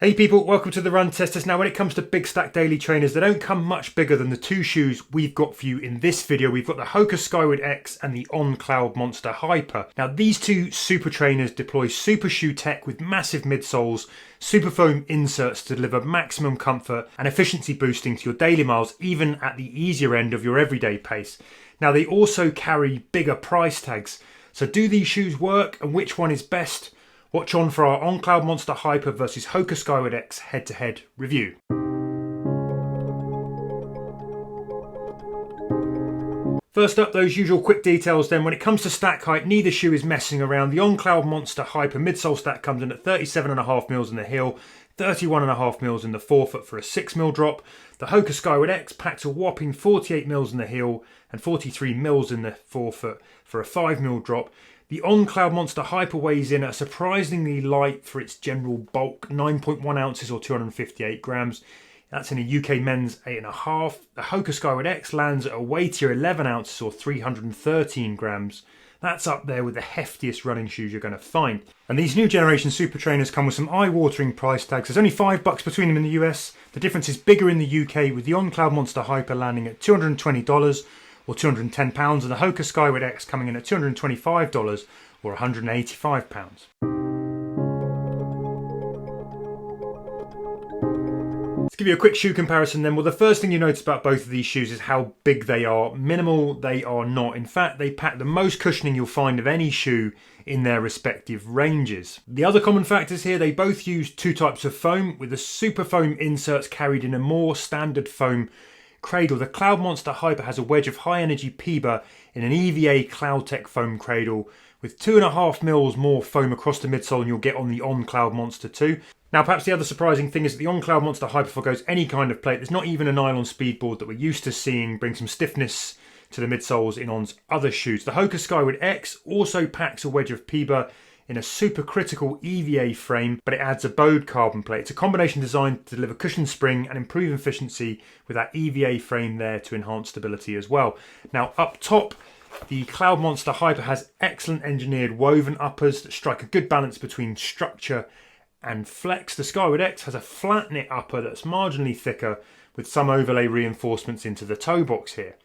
Hey people, welcome to the Run Testers. Now when it comes to big stack daily trainers, they don't come much bigger than the two shoes we've got for you in this video. We've got the HOKA Skyward X and the On Cloudmonster Hyper. Now these two super trainers deploy super shoe tech with massive midsoles, super foam inserts to deliver maximum comfort and efficiency boosting to your daily miles, even at the easier end of your everyday pace. Now they also carry bigger price tags. So do these shoes work and which one is best? Watch on for our On Cloudmonster Hyper versus HOKA Skyward X head-to-head review. First up, those usual quick details then. When it comes to stack height, neither shoe is messing around. The On Cloudmonster Hyper midsole stack comes in at 37.5mm in the heel, 31.5mm in the forefoot for a 6mm drop. The HOKA Skyward X packs a whopping 48mm in the heel and 43mm in the forefoot for a 5mm drop. The On Cloudmonster Hyper weighs in at surprisingly light for its general bulk, 9.1 ounces or 258 grams. That's in a UK men's 8.5. The HOKA Skyward X lands at a weightier 11 ounces or 313 grams. That's up there with the heftiest running shoes you're going to find. And these new generation super trainers come with some eye-watering price tags. There's only $5 between them in the US. The difference is bigger in the UK, with the On Cloudmonster Hyper landing at $220 or £210, and the HOKA Skyward X coming in at $225 or £185. Let's give you a quick shoe comparison then. Well, the first thing you notice about both of these shoes is how big they are. Minimal they are not. In fact, they pack the most cushioning you'll find of any shoe in their respective ranges. The other common factors here, they both use two types of foam, with the super foam inserts carried in a more standard foam cradle. The Cloudmonster Hyper has a wedge of high energy PBA in an EVA Cloudtech foam cradle with 2.5mm more foam across the midsole than you'll get on the On Cloudmonster 2. Now perhaps the other surprising thing is that the On Cloudmonster Hyper forgoes any kind of plate. There's not even a nylon speedboard that we're used to seeing bring some stiffness to the midsoles in On's other shoes. The HOKA Skyward X also packs a wedge of PBA in a supercritical EVA frame, but it adds a bowed carbon plate. It's a combination designed to deliver cushion spring and improve efficiency with that EVA frame there to enhance stability as well. Now up top, the Cloudmonster Hyper has excellent engineered woven uppers that strike a good balance between structure and flex. The Skyward X has a flat knit upper that's marginally thicker with some overlay reinforcements into the toe box here.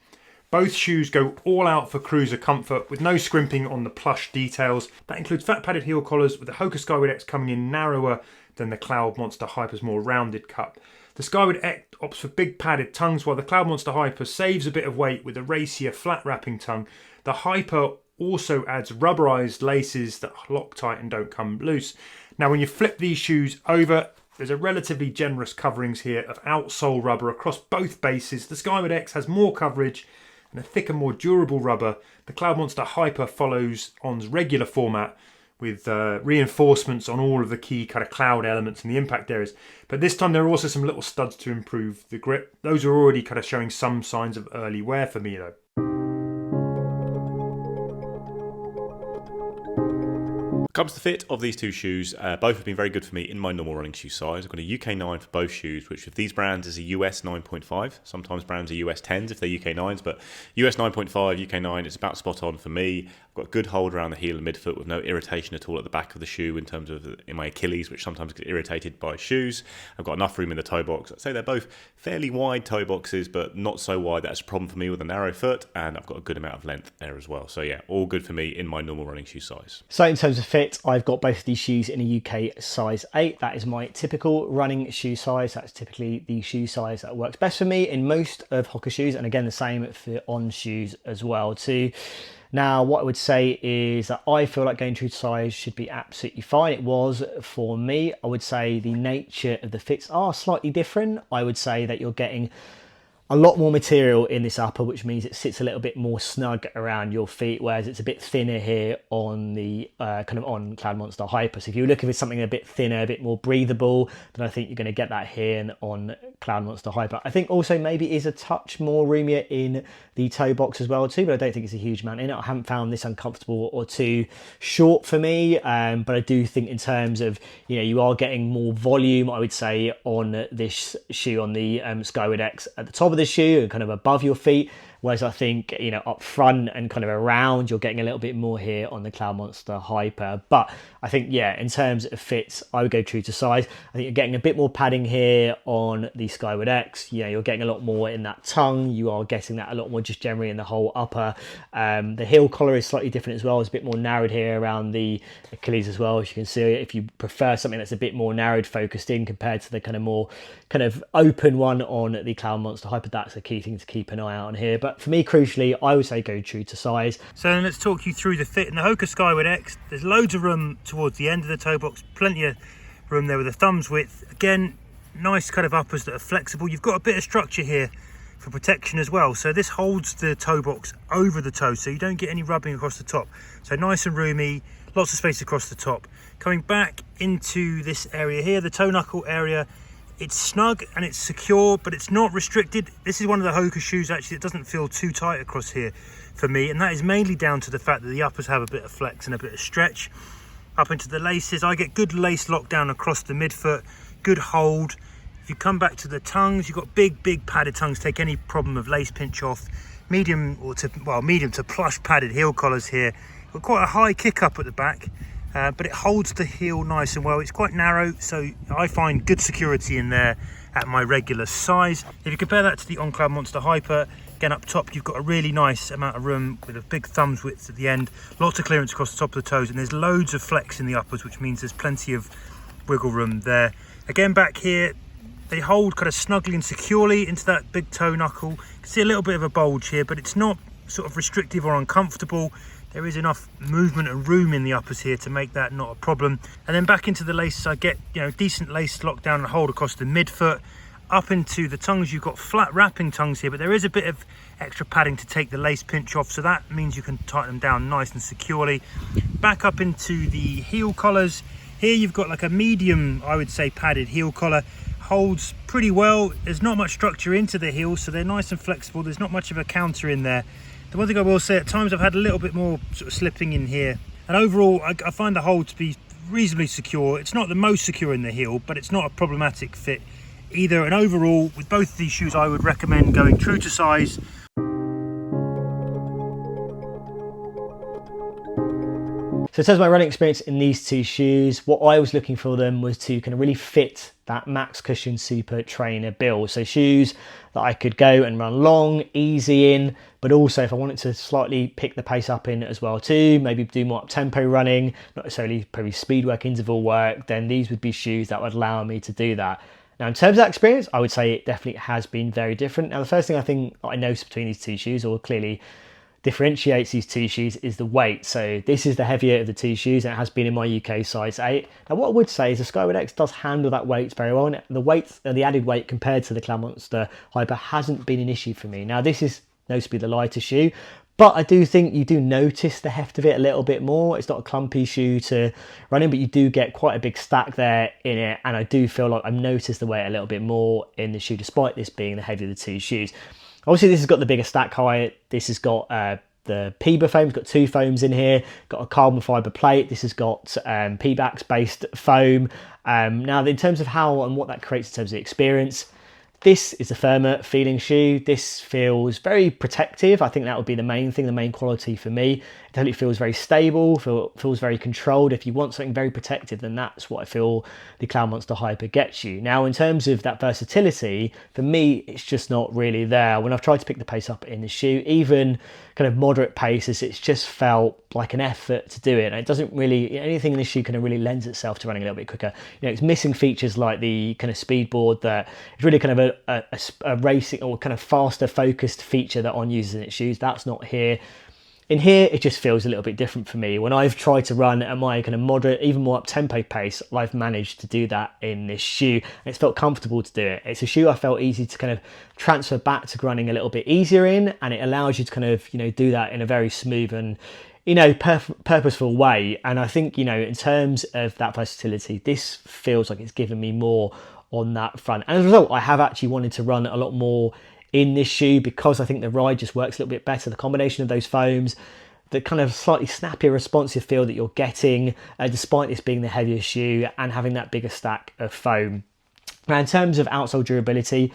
Both shoes go all out for cruiser comfort with no scrimping on the plush details. That includes fat padded heel collars, with the HOKA Skyward X coming in narrower than the Cloudmonster Hyper's more rounded cut. The Skyward X opts for big padded tongues, while the Cloudmonster Hyper saves a bit of weight with a racier flat wrapping tongue. The Hyper also adds rubberized laces that lock tight and don't come loose. Now when you flip these shoes over, there's a relatively generous coverings here of outsole rubber across both bases. The Skyward X has more coverage and a thicker, more durable rubber. The Cloudmonster Hyper follows On's regular format with reinforcements on all of the key kind of cloud elements and the impact areas. But this time there are also some little studs to improve the grip. Those are already kind of showing some signs of early wear for me though. Comes to the fit of these two shoes, both have been very good for me in my normal running shoe size. I've got a UK 9 for both shoes, which with these brands is a US 9.5. Sometimes brands are US 10s if they're UK 9s, but US 9.5, UK 9, it's about spot on for me. I've got a good hold around the heel and midfoot with no irritation at all at the back of the shoe in terms of in my Achilles, which sometimes get irritated by shoes. I've got enough room in the toe box. I'd say they're both fairly wide toe boxes, but not so wide that's a problem for me with a narrow foot, and I've got a good amount of length there as well. So yeah, all good for me in my normal running shoe size. So in terms of fit, I've got both of these shoes in a UK size 8. That is my typical running shoe size. That's typically the shoe size that works best for me in most of HOKA shoes, and again the same for On shoes as well too. Now what I would say is that I feel like going true to size should be absolutely fine. It was for me. I would say the nature of the fits are slightly different. I would say that you're getting a lot more material in this upper, which means it sits a little bit more snug around your feet, whereas it's a bit thinner here on the kind of On Cloudmonster Hyper. So if you're looking for something a bit thinner, a bit more breathable, then I think you're going to get that here and on Cloudmonster Hyper. I think also maybe is a touch more roomier in the toe box as well too, but I don't think it's a huge amount in it. I haven't found this uncomfortable or too short for me, but I do think in terms of, you know, you are getting more volume, I would say, on this shoe, on the Skyward X at the top of the shoe and kind of above your feet Whereas I think, you know, up front and kind of around, you're getting a little bit more here on the Cloudmonster Hyper. But I think, yeah, in terms of fits, I would go true to size. I think you're getting a bit more padding here on the Skyward X. You know, you're getting a lot more in that tongue. You are getting that a lot more just generally in the whole upper. The heel collar is slightly different as well. It's a bit more narrowed here around the Achilles as well. As you can see, if you prefer something that's a bit more narrowed, focused in compared to the kind of more kind of open one on the Cloudmonster Hyper, that's a key thing to keep an eye out on here. But for me, crucially, I would say go true to size. So then let's talk you through the fit in the HOKA Skyward X. There's loads of room towards the end of the toe box, plenty of room there with a thumb's width. Again, nice kind of uppers that are flexible. You've got a bit of structure here for protection as well. So this holds the toe box over the toe, so you don't get any rubbing across the top. So nice and roomy, lots of space across the top. Coming back into this area here, the toe knuckle area, it's snug and it's secure, but it's not restricted. This is one of the HOKA shoes actually that doesn't feel too tight across here for me, and that is mainly down to the fact that the uppers have a bit of flex and a bit of stretch. Up into the laces, I get good lace lockdown across the midfoot, good hold. If you come back to the tongues, you've got big padded tongues, take any problem of lace pinch off. Medium to plush padded heel collars here. Got quite a high kick up at the back, but it holds the heel nice and well. It's quite narrow, so I find good security in there at my regular size. If you compare that to the On Cloudmonster Hyper, again up top you've got a really nice amount of room with a big thumb's width at the end, lots of clearance across the top of the toes, and there's loads of flex in the uppers, which means there's plenty of wiggle room there. Again, back here, they hold kind of snugly and securely into that big toe knuckle. You can see a little bit of a bulge here, but it's not sort of restrictive or uncomfortable. There is enough movement and room in the uppers here to make that not a problem. And then back into the laces, I get, you know, decent lace lockdown and hold across the midfoot. Up into the tongues, you've got flat wrapping tongues here, but there is a bit of extra padding to take the lace pinch off, so that means you can tighten them down nice and securely. Back up into the heel collars. Here you've got like a medium, I would say, padded heel collar. Holds pretty well. There's not much structure into the heel, so they're nice and flexible. There's not much of a counter in there. The one thing I will say, at times I've had a little bit more sort of slipping in here, and overall I find the hold to be reasonably secure. It's not the most secure in the heel, but it's not a problematic fit either. And overall, with both of these shoes, I would recommend going true to size. So in terms of my running experience in these two shoes, what I was looking for them was to kind of really fit that max-cush super trainer build. So shoes that I could go and run long, easy in, but also if I wanted to slightly pick the pace up in as well too, maybe do more up-tempo running, not necessarily probably speed work, interval work, then these would be shoes that would allow me to do that. Now, in terms of that experience, I would say it definitely has been very different. Now, the first thing I think I noticed between these two shoes, or clearly differentiates these two shoes, is the weight. So this is the heavier of the two shoes, and it has been in my UK size 8. Now what I would say is the Skyward X does handle that weight very well, and the weight, the added weight compared to the Cloudmonster Hyper hasn't been an issue for me. Now this is noticeably the lighter shoe, but I do think you do notice the heft of it a little bit more. It's not a clumpy shoe to run in, but you do get quite a big stack there in it, and I do feel like I've noticed the weight a little bit more in the shoe, despite this being the heavier of the two shoes. Obviously, this has got the bigger stack height. This has got the PBA foam. It's got two foams in here. Got a carbon fibre plate. This has got PBAX based foam. Now, in terms of how and what that creates in terms of the experience, this is a firmer feeling shoe. This feels very protective. I think that would be the main thing, the main quality for me. It definitely feels very stable, feels very controlled. If you want something very protective, then that's what I feel the Cloudmonster Hyper gets you. Now, in terms of that versatility, for me, it's just not really there. When I've tried to pick the pace up in the shoe, even kind of moderate paces, it's just felt like an effort to do it. And it doesn't really, anything in this shoe kind of really lends itself to running a little bit quicker. You know, it's missing features like the kind of speed board that is really kind of a racing or kind of faster focused feature that On uses in its shoes. That's not here. In here, it just feels a little bit different for me. When I've tried to run at my kind of moderate, even more up-tempo pace, I've managed to do that in this shoe. And it's felt comfortable to do it. It's a shoe I felt easy to kind of transfer back to running a little bit easier in, and it allows you to kind of, you know, do that in a very smooth and, you know, purposeful way. And I think, you know, in terms of that versatility, this feels like it's given me more on that front. And as a result, I have actually wanted to run a lot more in this shoe because I think the ride just works a little bit better. The combination of those foams, the kind of slightly snappier, responsive feel that you're getting, despite this being the heavier shoe and having that bigger stack of foam. Now, in terms of outsole durability,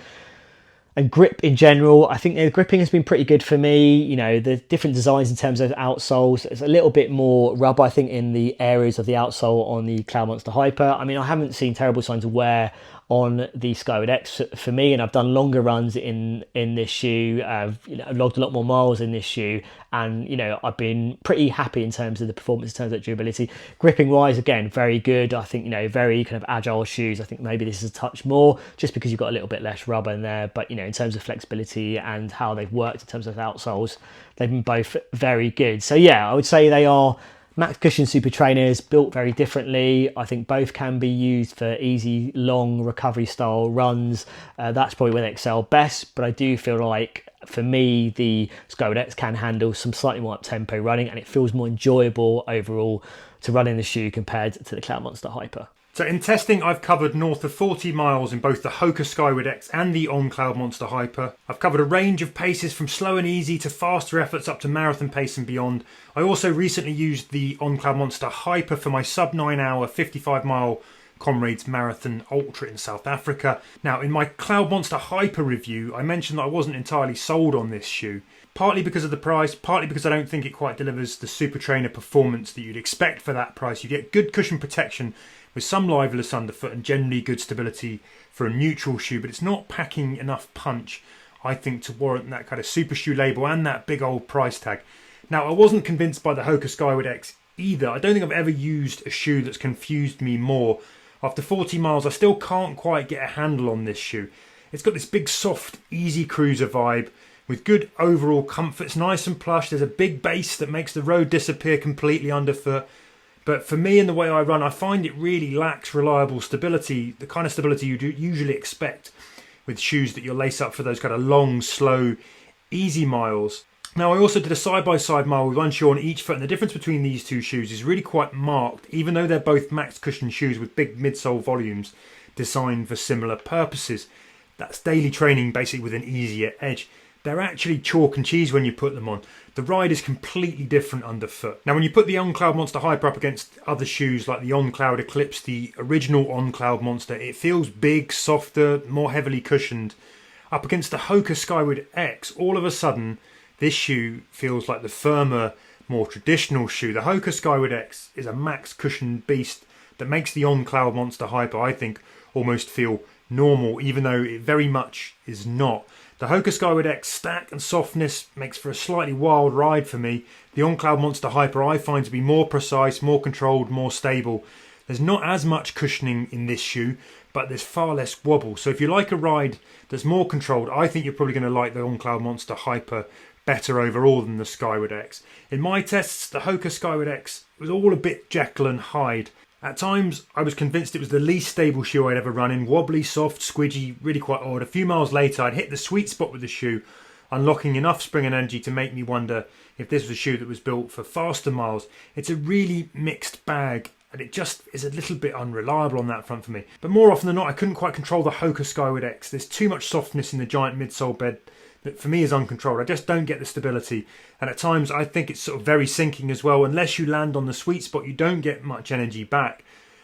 And grip in general, I think the gripping has been pretty good for me. You know, the different designs in terms of outsoles, there's a little bit more rub, I think, in the areas of the outsole on the Cloudmonster Hyper. I mean, I haven't seen terrible signs of wear on the Skyward X for me, and I've done longer runs in this shoe. I've logged a lot more miles in this shoe, and I've been pretty happy in terms of the performance, in terms of durability. Gripping wise, again, very good. I think very kind of agile shoes. I think maybe this is a touch more just because you've got a little bit less rubber in there, but in terms of flexibility and how they've worked in terms of outsoles, they've been both very good. So yeah, I would say they are max cushion super trainers, built very differently. I think both can be used for easy, long recovery style runs. That's probably where they excel best, but I do feel like for me, the Skyward X can handle some slightly more up-tempo running, and it feels more enjoyable overall to run in the shoe compared to the Cloudmonster Hyper. So in testing, I've covered north of 40 miles in both the HOKA Skyward X and the On Cloudmonster Hyper. I've covered a range of paces from slow and easy to faster efforts up to marathon pace and beyond. I also recently used the On Cloudmonster Hyper for my sub 9 hour 55 mile Comrades Marathon Ultra in South Africa. Now, in my Cloudmonster Hyper review, I mentioned that I wasn't entirely sold on this shoe. Partly because of the price, partly because I don't think it quite delivers the super trainer performance that you'd expect for that price. You get good cushion protection with some liveless underfoot and generally good stability for a neutral shoe, but it's not packing enough punch, I think, to warrant that kind of super shoe label and that big old price tag. Now, I wasn't convinced by the HOKA Skyward X either. I don't think I've ever used a shoe that's confused me more. After 40 miles, I still can't quite get a handle on this shoe. It's got this big, soft, easy cruiser vibe with good overall comfort. It's nice and plush. There's a big base that makes the road disappear completely underfoot. But for me and the way I run, I find it really lacks reliable stability, the kind of stability you do usually expect with shoes that you'll lace up for those kind of long, slow, easy miles. Now, I also did a side-by-side mile with one shoe on each foot, and the difference between these two shoes is really quite marked, even though they're both max cushion shoes with big midsole volumes designed for similar purposes. That's daily training, basically with an easier edge. They're actually chalk and cheese when you put them on. The ride is completely different underfoot. Now, when you put the On Cloudmonster Hyper up against other shoes like the On Cloud Eclipse, the original On Cloudmonster, it feels big, softer, more heavily cushioned. Up against the HOKA Skyward X, all of a sudden, this shoe feels like the firmer, more traditional shoe. The HOKA Skyward X is a max cushion beast that makes the On Cloudmonster Hyper, I think, almost feel normal, even though it very much is not. The HOKA Skyward X stack and softness makes for a slightly wild ride for me. The On Cloudmonster Hyper I find to be more precise, more controlled, more stable. There's not as much cushioning in this shoe, but there's far less wobble. So if you like a ride that's more controlled, I think you're probably going to like the On Cloudmonster Hyper better overall than the Skyward X. In my tests, the HOKA Skyward X was all a bit Jekyll and Hyde. At times, I was convinced it was the least stable shoe I'd ever run in. Wobbly, soft, squidgy, really quite odd. A few miles later, I'd hit the sweet spot with the shoe, unlocking enough spring and energy to make me wonder if this was a shoe that was built for faster miles. It's a really mixed bag, and it just is a little bit unreliable on that front for me. But more often than not, I couldn't quite control the HOKA Skyward X. There's too much softness in the giant midsole bed that for me is uncontrolled. I just don't get the stability, and at times I think it's sort of very sinking as well. Unless you land on the sweet spot, you don't get much energy back.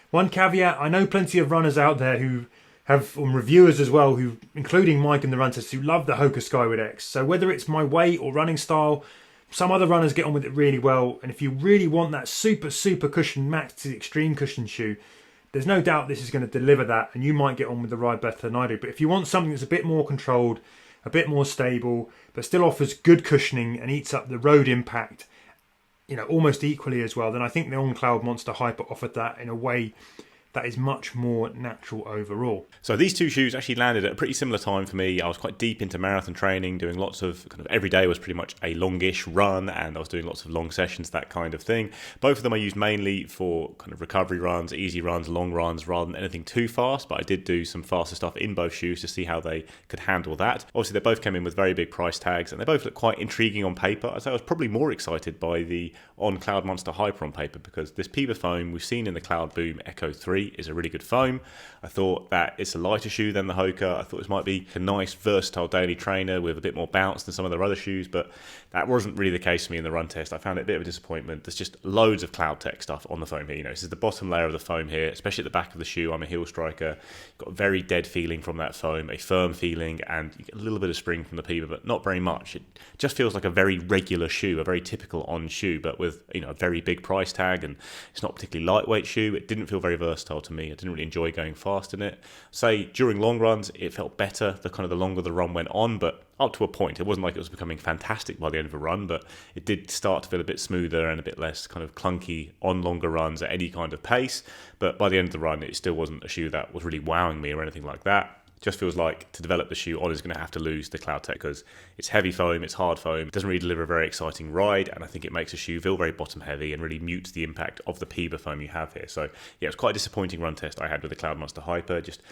One caveat, I know plenty of runners out there who have, reviewers as well, who, including Mike in the Run Test, who love the HOKA Skyward X. So whether it's my weight or running style, some other runners get on with it really well, and if you really want that super cushion, max extreme cushion shoe, there's no doubt this is going to deliver that, and you might get on with the ride better than I do. But if you want something that's a bit more controlled, a bit more stable, but still offers good cushioning and eats up the road impact, almost equally as well, then I think the On Cloudmonster Hyper offered that in a way that is much more natural overall. So these two shoes actually landed at a pretty similar time for me. I was quite deep into marathon training, doing lots of every day was pretty much a longish run, and I was doing lots of long sessions, that kind of thing. Both of them I used mainly for kind of recovery runs, easy runs, long runs, rather than anything too fast, but I did do some faster stuff in both shoes to see how they could handle that. Obviously, they both came in with very big price tags, and they both look quite intriguing on paper. I'd say I was probably more excited by the On Cloudmonster Hyper on paper, because this Pima foam we've seen in the Cloud Boom Echo 3, recovery is a really good foam. I thought that it's a lighter shoe than the HOKA. I thought this might be a nice, versatile daily trainer with a bit more bounce than some of their other shoes, but that wasn't really the case for me in the run test. I found it a bit of a disappointment. There's just loads of CloudTech stuff on the foam here. This is the bottom layer of the foam here, especially at the back of the shoe. I'm a heel striker. Got a very dead feeling from that foam, a firm feeling, and you get a little bit of spring from the Piba, but not very much. It just feels like a very regular shoe, a very typical On shoe, but with a very big price tag, and it's not a particularly lightweight shoe. It didn't feel very versatile to me. I didn't really enjoy going fast in it. Say during long runs, it felt better the longer the run went on, but up to a point. It wasn't like it was becoming fantastic by the end of a run, but it did start to feel a bit smoother and a bit less kind of clunky on longer runs at any kind of pace. But by the end of the run, it still wasn't a shoe that was really wowing me or anything like that. Just feels like to develop the shoe, On is going to have to lose the CloudTech because it's heavy foam, it's hard foam, it doesn't really deliver a very exciting ride, and I think it makes a shoe feel very bottom heavy and really mutes the impact of the Piba foam you have here. So yeah, it was quite a disappointing run test I had with the Cloudmonster Hyper. Just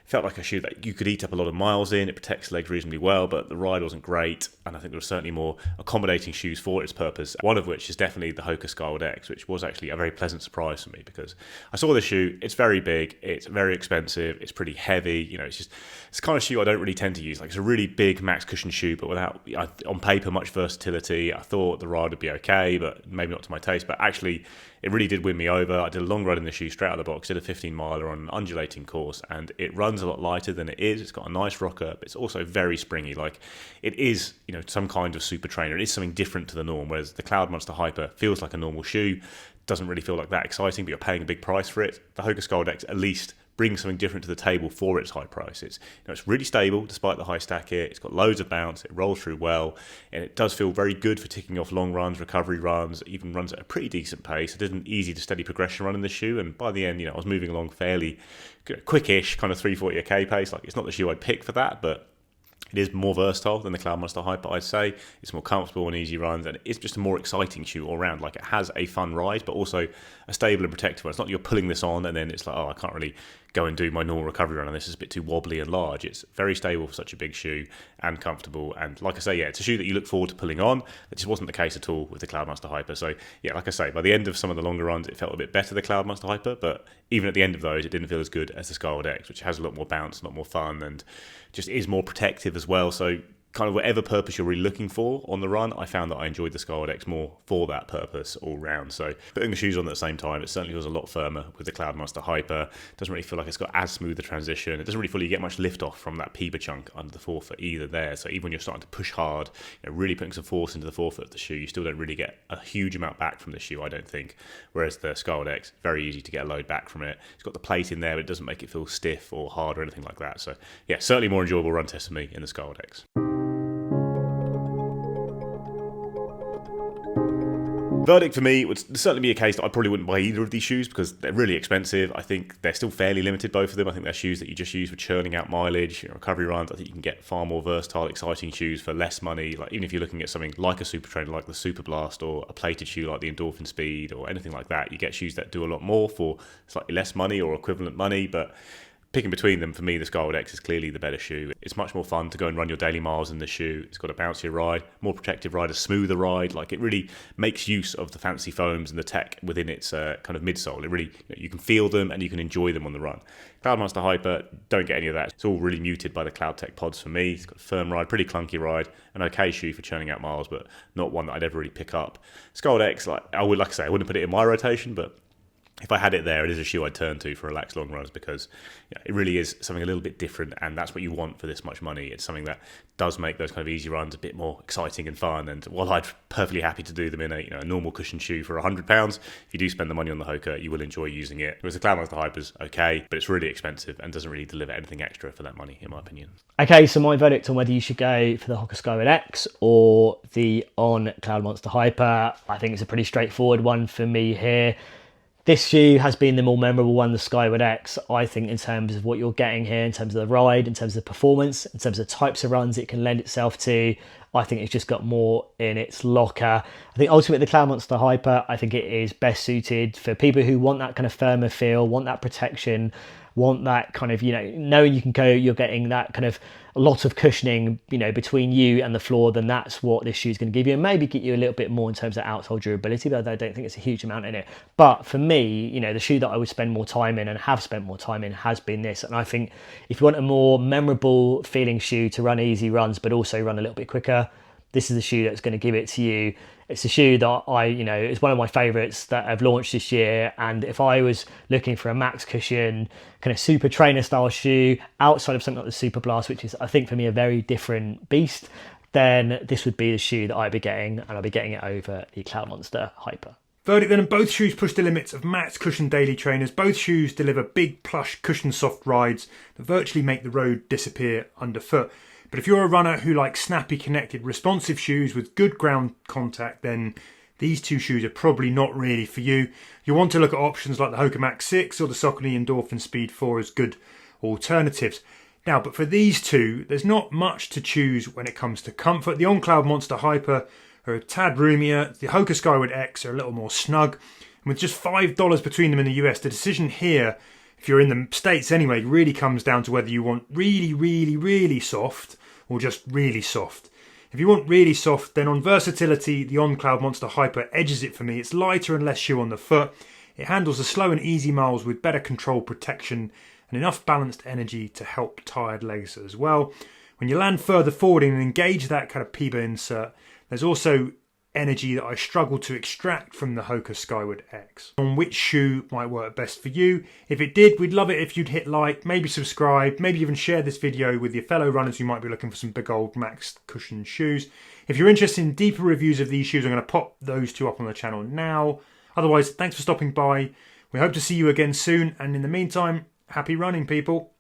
felt like a shoe that you could eat up a lot of miles in. It protects legs reasonably well, but the ride wasn't great, and I think there were certainly more accommodating shoes for its purpose, one of which is definitely the HOKA Skyward X, which was actually a very pleasant surprise for me because I saw this shoe, it's very big, it's very expensive, it's pretty heavy, it's the kind of shoe I don't really tend to use. Like, it's a really big max cushion shoe, but without, on paper, much versatility. I thought the ride would be okay, but maybe not to my taste, but actually it really did win me over. I did a long run in the shoe straight out of the box, did a 15-miler on an undulating course, and it runs a lot lighter than it is. It's got a nice rocker, but it's also very springy. Like, it is, some kind of super trainer. It is something different to the norm, whereas the Cloudmonster Hyper feels like a normal shoe, doesn't really feel like that exciting, but you're paying a big price for it. The HOKA Skyward X at least brings something different to the table for its high price. It's it's really stable despite the high stack here. It's got loads of bounce, it rolls through well, and it does feel very good for ticking off long runs, recovery runs. It even runs at a pretty decent pace. I did an easy to steady progression run in this shoe, and by the end, I was moving along fairly quickish, kind of 340 a k pace. Like, it's not the shoe I'd pick for that, but it is more versatile than the Cloudmonster Hyper, I'd say. It's more comfortable on easy runs, and it's just a more exciting shoe all around. Like, it has a fun ride, but also a stable and protective one. It's not that you're pulling this on and then it's like, oh, I can't really go and do my normal recovery run, and this is a bit too wobbly and large. It's very stable for such a big shoe and comfortable. And like I say, yeah, it's a shoe that you look forward to pulling on. That just wasn't the case at all with the Cloudmonster Hyper. So yeah, like I say, by the end of some of the longer runs, it felt a bit better, the Cloudmonster Hyper, but even at the end of those, it didn't feel as good as the Skyward X, which has a lot more bounce, a lot more fun, and just is more protective as well. So kind of whatever purpose you're really looking for on the run, I found that I enjoyed the Skyward X more for that purpose all round. So putting the shoes on at the same time, it certainly was a lot firmer with the Cloudmonster Hyper. Doesn't really feel like it's got as smooth a transition. It doesn't really feel you get much lift off from that Piba chunk under the forefoot either there. So even when you're starting to push hard, really putting some force into the forefoot of the shoe, you still don't really get a huge amount back from the shoe, I don't think. Whereas the Skyward X, very easy to get a load back from it. It's got the plate in there, but it doesn't make it feel stiff or hard or anything like that. So yeah, certainly more enjoyable run test for me in the Skyward X. Verdict for me would certainly be a case that I probably wouldn't buy either of these shoes because they're really expensive. I think they're still fairly limited, both of them. I think they're shoes that you just use for churning out mileage, recovery runs. I think you can get far more versatile, exciting shoes for less money. Like, even if you're looking at something like a super trainer like the Super Blast, or a plated shoe like the Endorphin Speed, or anything like that, you get shoes that do a lot more for slightly less money or equivalent money. But picking between them, for me, the Skyward X is clearly the better shoe. It's much more fun to go and run your daily miles in the shoe. It's got a bouncier ride, more protective ride, a smoother ride. Like, it really makes use of the fancy foams and the tech within its kind of midsole. It really, you can feel them and you can enjoy them on the run. Cloudmonster Hyper, don't get any of that. It's all really muted by the CloudTech pods for me. It's got a firm ride, pretty clunky ride, an okay shoe for churning out miles, but not one that I'd ever really pick up. Skyward X, like I wouldn't put it in my rotation, but if I had it there, it is a shoe I'd turn to for relaxed long runs because it really is something a little bit different, and that's what you want for this much money. It's something that does make those kind of easy runs a bit more exciting and fun. And while I'd perfectly happy to do them in a normal cushion shoe for £100, if you do spend the money on the HOKA, you will enjoy using it. Whereas the Cloudmonster Hyper's okay, but it's really expensive and doesn't really deliver anything extra for that money, in my opinion. Okay, so my verdict on whether you should go for the HOKA Skyward X or the On Cloudmonster Hyper, I think it's a pretty straightforward one for me here. This shoe has been the more memorable one, the Skyward X, I think, in terms of what you're getting here, in terms of the ride, in terms of the performance, in terms of the types of runs it can lend itself to. I think it's just got more in its locker. I think ultimately the Cloudmonster Hyper, I think it is best suited for people who want that kind of firmer feel, want that protection. want that kind of, knowing you can go, you're getting that kind of a lot of cushioning, between you and the floor, then that's what this shoe is going to give you, and maybe get you a little bit more in terms of outsole durability, but I don't think it's a huge amount in it. But for me, the shoe that I would spend more time in and have spent more time in has been this. And I think if you want a more memorable feeling shoe to run easy runs, but also run a little bit quicker, this is the shoe that's going to give it to you. It's a shoe that it's one of my favourites that I've launched this year. And if I was looking for a max cushion, kind of super trainer style shoe outside of something like the Super Blast, which is, I think, for me, a very different beast, then this would be the shoe that I'd be getting, and I'd be getting it over the Cloudmonster Hyper. Verdict then, both shoes push the limits of max cushion daily trainers. Both shoes deliver big, plush, cushion soft rides that virtually make the road disappear underfoot. But if you're a runner who likes snappy, connected, responsive shoes with good ground contact, then these two shoes are probably not really for you. You'll want to look at options like the HOKA Max 6 or the Saucony Endorphin Speed 4 as good alternatives. Now, but for these two, there's not much to choose when it comes to comfort. The On Cloudmonster Hyper are a tad roomier. The HOKA Skyward X are a little more snug. And with just $5 between them in the US, the decision here, if you're in the States anyway, really comes down to whether you want really, really, really soft or just really soft. If you want really soft, then on versatility, the On Cloudmonster Hyper edges it for me. It's lighter and less shoe on the foot. It handles the slow and easy miles with better control protection and enough balanced energy to help tired legs as well. When you land further forward and engage that kind of PIBA insert, there's also energy that I struggle to extract from the HOKA Skyward X. On which shoe might work best for you? If it did, we'd love it if you'd hit like, maybe subscribe, maybe even share this video with your fellow runners who might be looking for some big old max cushion shoes. If you're interested in deeper reviews of these shoes, I'm going to pop those two up on the channel now. Otherwise, thanks for stopping by. We hope to see you again soon, and in the meantime, happy running, people.